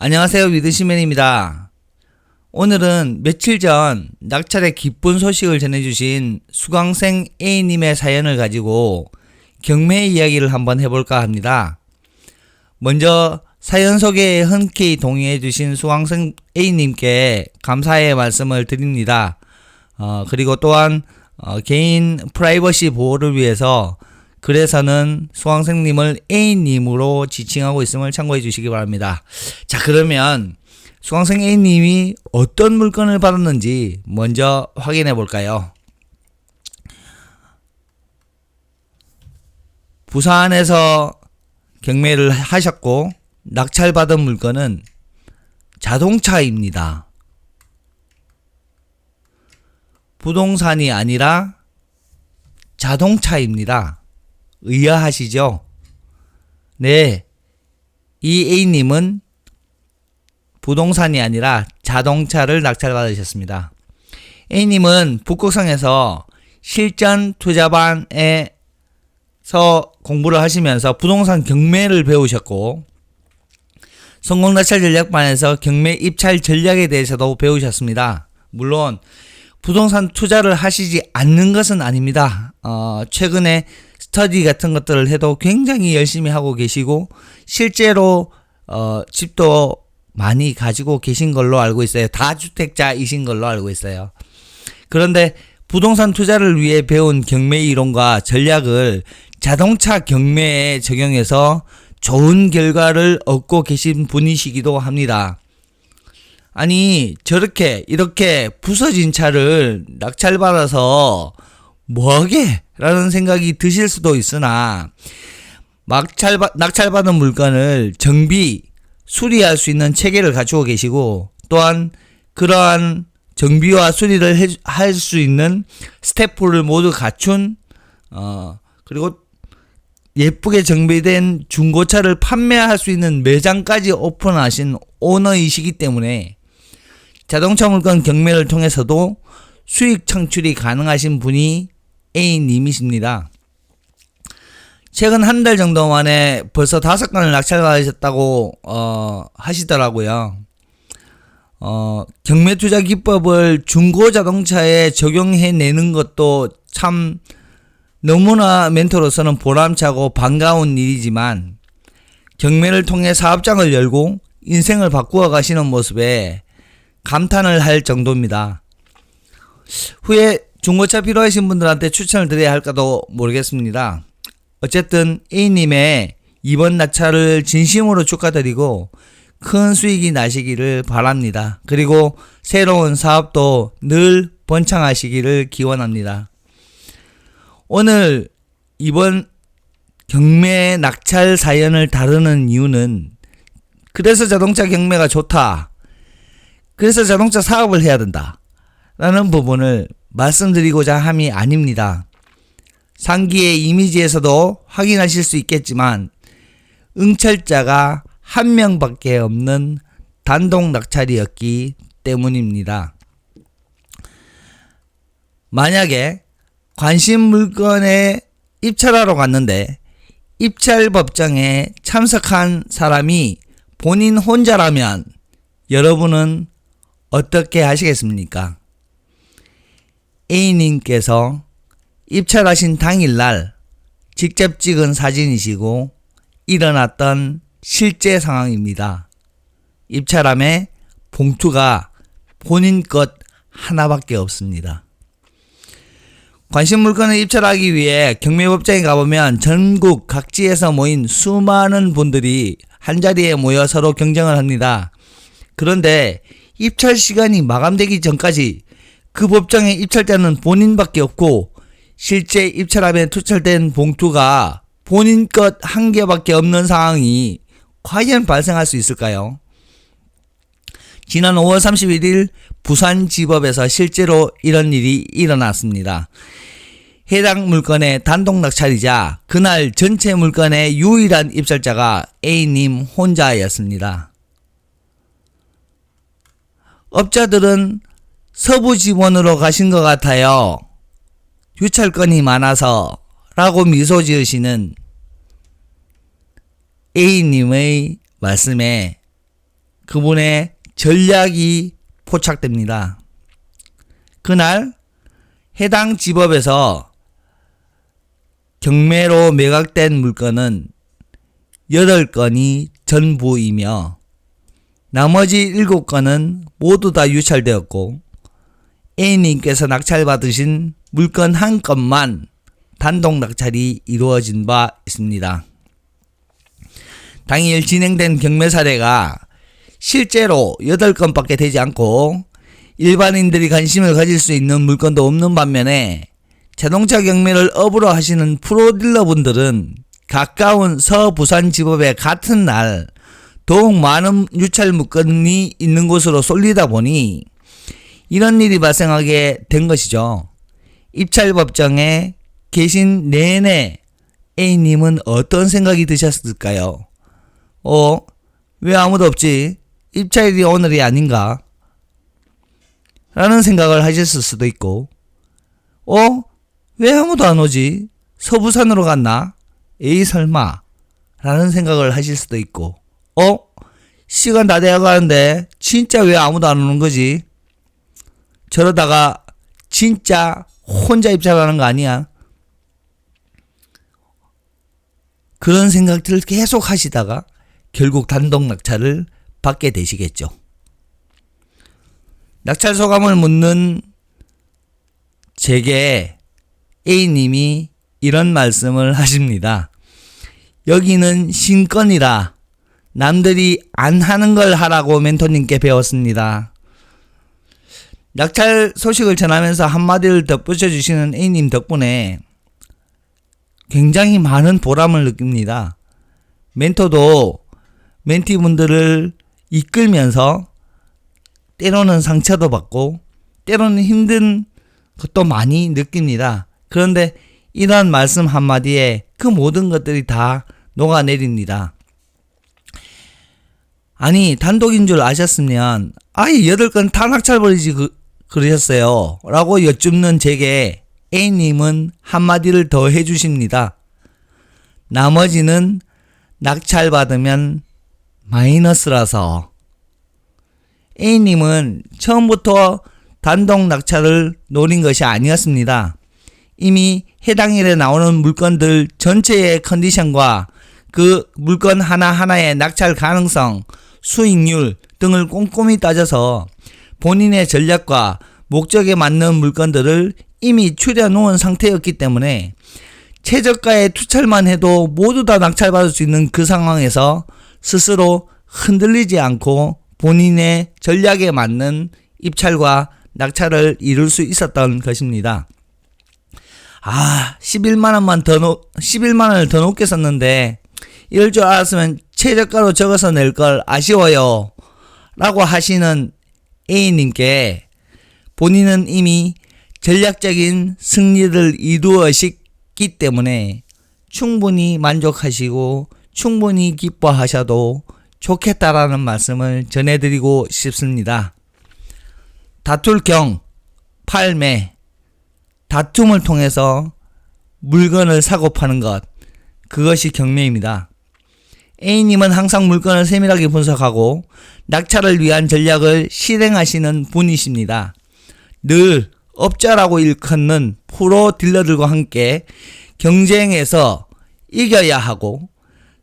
안녕하세요. 위드시맨입니다. 오늘은 며칠 전 낙찰의 기쁜 소식을 전해주신 수강생 A님의 사연을 가지고 경매 이야기를 한번 해볼까 합니다. 먼저 사연 소개에 흔쾌히 동의해주신 수강생 A님께 감사의 말씀을 드립니다. 그리고 또한 개인 프라이버시 보호를 위해서 글에서는 수강생님을 A님으로 지칭하고 있음을 참고해 주시기 바랍니다. 자, 그러면 수강생 A님이 어떤 물건을 받았는지 먼저 확인해 볼까요? 부산에서 경매를 하셨고 낙찰받은 물건은 자동차입니다. 부동산이 아니라 자동차입니다. 의아하시죠? 네, 이 A님은 부동산이 아니라 자동차를 낙찰받으셨습니다. A님은 북극성에서 실전 투자반에서 공부를 하시면서 부동산 경매를 배우셨고 성공 낙찰 전략반에서 경매 입찰 전략에 대해서도 배우셨습니다. 물론 부동산 투자를 하시지 않는 것은 아닙니다. 최근에 스터디 같은 것들을 해도 굉장히 열심히 하고 계시고 실제로 집도 많이 가지고 계신 걸로 알고 있어요. 다주택자이신 걸로 알고 있어요. 그런데 부동산 투자를 위해 배운 경매 이론과 전략을 자동차 경매에 적용해서 좋은 결과를 얻고 계신 분이시기도 합니다. 아니, 저렇게 이렇게 부서진 차를 낙찰받아서 뭐하게? 라는 생각이 드실 수도 있으나 낙찰받은 물건을 정비, 수리할 수 있는 체계를 갖추고 계시고 또한 그러한 정비와 수리를 할 수 있는 스태프를 모두 갖춘 그리고 예쁘게 정비된 중고차를 판매할 수 있는 매장까지 오픈하신 오너이시기 때문에 자동차 물건 경매를 통해서도 수익 창출이 가능하신 분이 A님이십니다. 최근 한 달 정도 만에 벌써 5건을 낙찰받으셨다고 하시더라고요. 경매 투자 기법을 중고 자동차에 적용해내는 것도 참 너무나 멘토로서는 보람차고 반가운 일이지만 경매를 통해 사업장을 열고 인생을 바꾸어 가시는 모습에 감탄을 할 정도입니다. 후에 중고차 필요하신 분들한테 추천을 드려야 할까도 모르겠습니다. 어쨌든 A님의 이번 낙찰을 진심으로 축하드리고 큰 수익이 나시기를 바랍니다. 그리고 새로운 사업도 늘 번창하시기를 기원합니다. 오늘 이번 경매 낙찰 사연을 다루는 이유는 그래서 자동차 경매가 좋다. 그래서 자동차 사업을 해야 된다. 라는 부분을 말씀드리고자 함이 아닙니다. 상기의 이미지에서도 확인하실 수 있겠지만 응찰자가 한 명밖에 없는 단독 낙찰이었기 때문입니다. 만약에 관심 물건에 입찰하러 갔는데 입찰 법정에 참석한 사람이 본인 혼자라면 여러분은 어떻게 하시겠습니까? A님께서 입찰하신 당일날 직접 찍은 사진이시고 일어났던 실제 상황입니다. 입찰함에 봉투가 본인 것 하나밖에 없습니다. 관심 물건을 입찰하기 위해 경매법정에 가보면 전국 각지에서 모인 수많은 분들이 한자리에 모여 서로 경쟁을 합니다. 그런데 입찰 시간이 마감되기 전까지 그 법정의 입찰자는 본인밖에 없고 실제 입찰함에 투철된 봉투가 본인 것 한 개밖에 없는 상황이 과연 발생할 수 있을까요? 지난 5월 31일 부산지법에서 실제로 이런 일이 일어났습니다. 해당 물건의 단독 낙찰이자 그날 전체 물건의 유일한 입찰자가 A님 혼자였습니다. 업자들은 서부 지원으로 가신 것 같아요. 유찰건이 많아서 라고 미소 지으시는 A님의 말씀에 그분의 전략이 포착됩니다. 그날 해당 지법에서 경매로 매각된 물건은 8건이 전부이며 나머지 7건은 모두 다 유찰되었고 A님께서 낙찰받으신 물건 한 건만 단독 낙찰이 이루어진 바 있습니다. 당일 진행된 경매 사례가 실제로 8건밖에 되지 않고 일반인들이 관심을 가질 수 있는 물건도 없는 반면에 자동차 경매를 업으로 하시는 프로딜러분들은 가까운 서부산지법에 같은 날 더욱 많은 유찰 물건이 있는 곳으로 쏠리다 보니 이런 일이 발생하게 된 것이죠. 입찰법정에 계신 내내 A님은 어떤 생각이 드셨을까요? 왜 아무도 없지? 입찰일이 오늘이 아닌가? 라는 생각을 하셨을 수도 있고, 왜 아무도 안 오지? 서부산으로 갔나? 에이 설마 라는 생각을 하실 수도 있고, 시간 다 되어가는데 진짜 왜 아무도 안 오는 거지? 저러다가 진짜 혼자 입찰하는 거 아니야? 그런 생각들을 계속 하시다가 결국 단독 낙찰을 받게 되시겠죠. 낙찰 소감을 묻는 제게 A님이 이런 말씀을 하십니다. 여기는 신건이라 남들이 안 하는 걸 하라고 멘토님께 배웠습니다. 낙찰 소식을 전하면서 한마디를 덧붙여 주시는 A님 덕분에 굉장히 많은 보람을 느낍니다. 멘토도 멘티분들을 이끌면서 때로는 상처도 받고 때로는 힘든 것도 많이 느낍니다. 그런데 이러한 말씀 한마디에 그 모든 것들이 다 녹아내립니다. 아니 단독인 줄 아셨으면 아예 8건 다 낙찰버리지 그러셨어요 라고 여쭙는 제게 A님은 한마디를 더 해주십니다. 나머지는 낙찰받으면 마이너스라서. A님은 처음부터 단독 낙찰을 노린 것이 아니었습니다. 이미 해당 일에 나오는 물건들 전체의 컨디션과 그 물건 하나하나의 낙찰 가능성, 수익률 등을 꼼꼼히 따져서 본인의 전략과 목적에 맞는 물건들을 이미 추려놓은 상태였기 때문에 최저가의 투철만 해도 모두 다 낙찰받을 수 있는 그 상황에서 스스로 흔들리지 않고 본인의 전략에 맞는 입찰과 낙찰을 이룰 수 있었던 것입니다. 11만원을 더 높게 썼는데 이럴 줄 알았으면 최저가로 적어서 낼 걸 아쉬워요 라고 하시는 A님께 본인은 이미 전략적인 승리를 이루었기 때문에 충분히 만족하시고 충분히 기뻐하셔도 좋겠다라는 말씀을 전해드리고 싶습니다. 다툴 경, 팔매, 다툼을 통해서 물건을 사고 파는 것, 그것이 경매입니다. A님은 항상 물건을 세밀하게 분석하고 낙찰을 위한 전략을 실행하시는 분이십니다. 늘 업자라고 일컫는 프로 딜러들과 함께 경쟁에서 이겨야 하고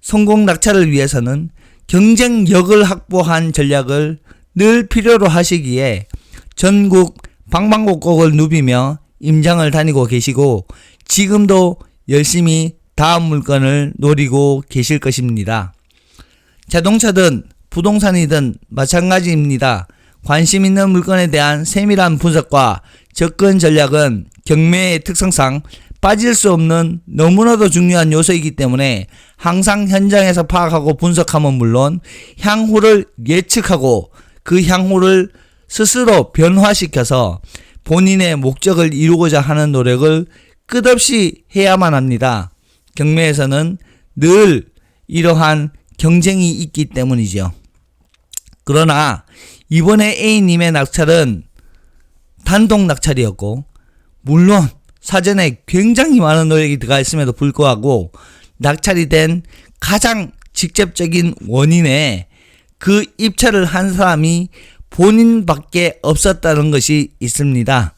성공 낙찰을 위해서는 경쟁력을 확보한 전략을 늘 필요로 하시기에 전국 방방곡곡을 누비며 임장을 다니고 계시고 지금도 열심히 다음 물건을 노리고 계실 것입니다. 자동차든 부동산이든 마찬가지입니다. 관심 있는 물건에 대한 세밀한 분석과 접근 전략은 경매의 특성상 빠질 수 없는 너무나도 중요한 요소이기 때문에 항상 현장에서 파악하고 분석하면 물론 향후를 예측하고 그 향후를 스스로 변화시켜서 본인의 목적을 이루고자 하는 노력을 끝없이 해야만 합니다. 경매에서는 늘 이러한 경쟁이 있기 때문이죠. 그러나 이번에 A님의 낙찰은 단독 낙찰이었고 물론 사전에 굉장히 많은 노력이 들어가 있음에도 불구하고 낙찰이 된 가장 직접적인 원인에 그 입찰을 한 사람이 본인밖에 없었다는 것이 있습니다.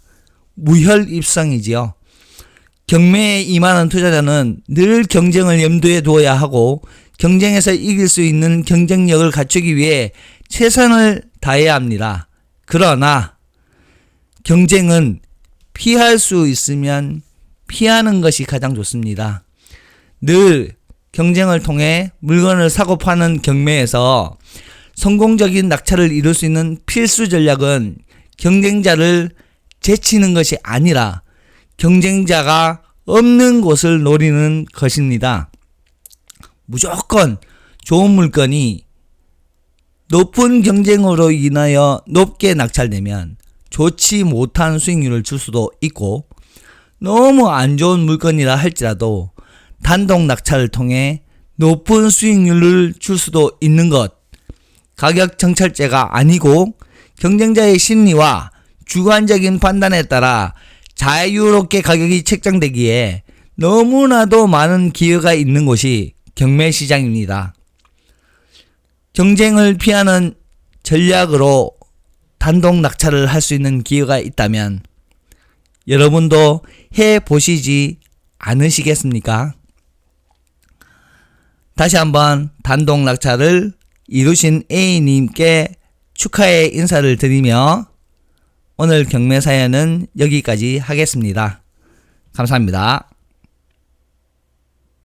무혈입성이지요. 경매에 임하는 투자자는 늘 경쟁을 염두에 두어야 하고 경쟁에서 이길 수 있는 경쟁력을 갖추기 위해 최선을 다해야 합니다. 그러나 경쟁은 피할 수 있으면 피하는 것이 가장 좋습니다. 늘 경쟁을 통해 물건을 사고 파는 경매에서 성공적인 낙찰을 이룰 수 있는 필수 전략은 경쟁자를 제치는 것이 아니라 경쟁자가 없는 곳을 노리는 것입니다. 무조건 좋은 물건이 높은 경쟁으로 인하여 높게 낙찰되면 좋지 못한 수익률을 줄 수도 있고, 너무 안 좋은 물건이라 할지라도 단독 낙찰을 통해 높은 수익률을 줄 수도 있는 것, 가격 정찰제가 아니고 경쟁자의 심리와 주관적인 판단에 따라 자유롭게 가격이 책정되기에 너무나도 많은 기회가 있는 곳이 경매 시장입니다. 경쟁을 피하는 전략으로 단독 낙찰을 할 수 있는 기회가 있다면 여러분도 해보시지 않으시겠습니까? 다시 한번 단독 낙찰을 이루신 A님께 축하의 인사를 드리며 오늘 경매 사연은 여기까지 하겠습니다. 감사합니다.